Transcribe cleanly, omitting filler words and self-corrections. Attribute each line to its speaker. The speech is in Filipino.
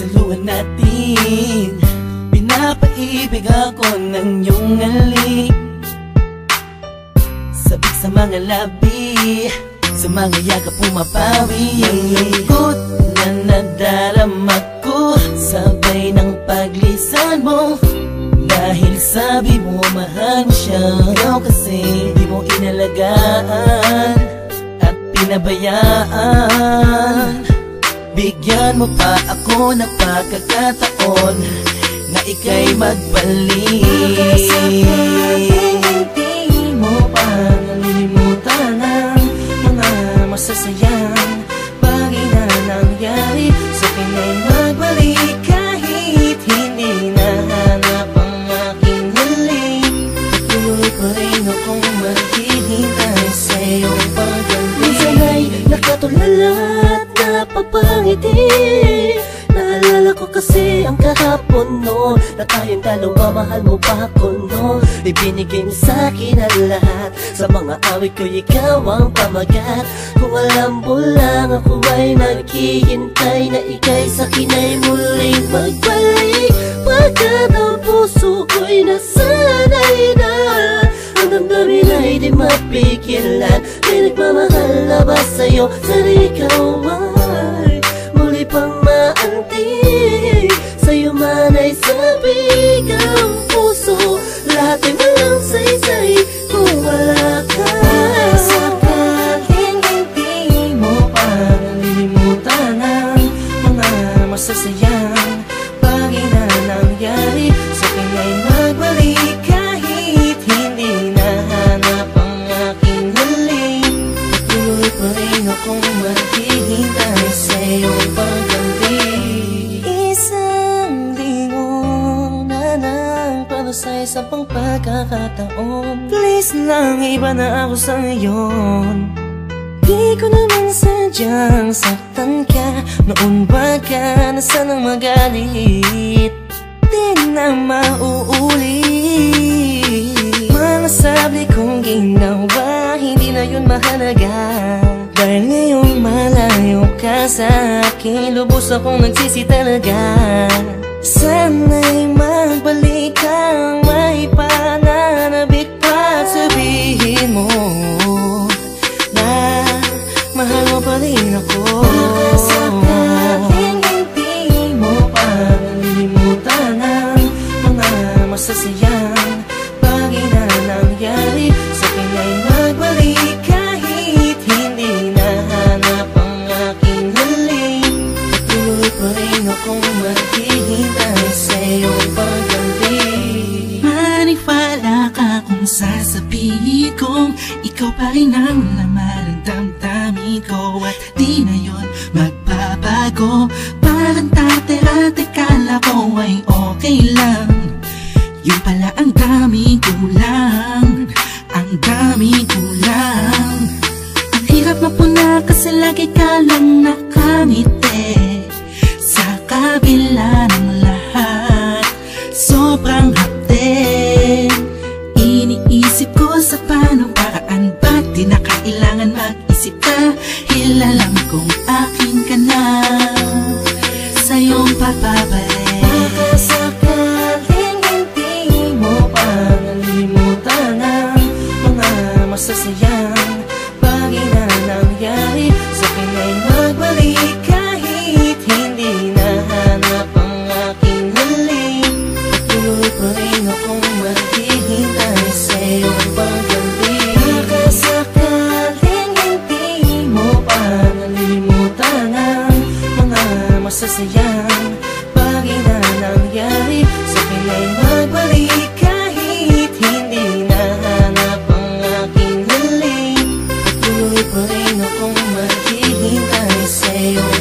Speaker 1: Saluhan natin, pinapaibig ako ng iyong halik. Sabik sa mga labi, sa mga yakap pumapawi. Ang lungkot na nadarama ko, sabay ng paglisan mo. Dahil sabi mo mahal mo siya, ikaw kasi di mo inalagaan at pinabayaan. Bigyan mo pa ako ng pagkakataon na ika'y magbalik.
Speaker 2: Hindi mo pa nalilimutan ang mga masasayang bagay na nangyari sa akin ay magbalik. Kahit hindi nahanap ang aking halik, patuloy pa rin akong maghihintay sa iyong pagbalik. Minsan ay nakatulala at napapangiti. Naalala ko kasi ang kahapon no, na tayong dalawa, mahal mo pa ako no. Ibinigay mo sa'kin ang lahat, sa mga awit ko ikaw ang pamagat. Kung alam mo lang ako ay naghihintay na ika'y sa'kin ay muling magbalik. Pagkat ang puso ko'y nasanay na, ang damdamin ay di mapigilan. May nagmamahal na ba sa'yo na ikaw ay muli pang maantig? Sa'yo man ay sabik ang puso, lahat ay walang saysay kung wala ka. Sakaling hindi mo pa nalilimutan ang mga masasayang bagay na nangyari sa akin ay magbalik. Kahit hindi nahanap ang aking halik, patuloy pa rin akong maghihintay sa iyong pagbalik. Isang linggo na nang para sa isang pang pagkakataon. Please lang, iba na ako sa ngayon. Di ko naman sadyang saktan ka, noon ba ka na sanang magalit? Di na mauulit. Mga sabi kong ginawa, hindi na yun mahalaga. Dahil ngayong malayo ka sa akin, lubos akong nagsisi talaga. Sana'y magbalik kang may pananabik pa at sabihin mo na mahal mo pa rin ako. Sakaling hindi mo pa nalilimutan ang mga masasayang bagay na nangyari sa akin ay magbalik. Kahit hindi nahanap ang aking halik, patuloy pa rin akong maghihintay sa iyong pagbalik.
Speaker 1: Maniwala ka kung sasabihin kong ikaw pa rin ang laman ng damdamin ko, at di na yun magbabago. Parang dati-dati kala ko ay okay lang, yung pala ang daming kulang, ang daming kulang. Ang hirap mapuna kasi lagi ka lang nakangiti. Sa kabila ng lahat, sobrang hapde. Iniisip ko sa paano paraan, ba't di na kailangan mag-isip ka? Alam kong akin ka na, sa iyong pagbabalik.
Speaker 2: Baka sakaling hindi mo pa nalilimutan ang mga masasayang bagay na nangyari sa akin ay magbalik. Kahit hindi nahanap ang aking halik, patuloy pa rin akong maghihintay sa iyong pagbalik. Baka sakaling hindi mo pa nalilimutan ang mga masasayang bagay na nangyari sa akin ay magbalik. Kahit hindi nahanap ang aking halik, patuloy pa rin akong maghihintay sa iyong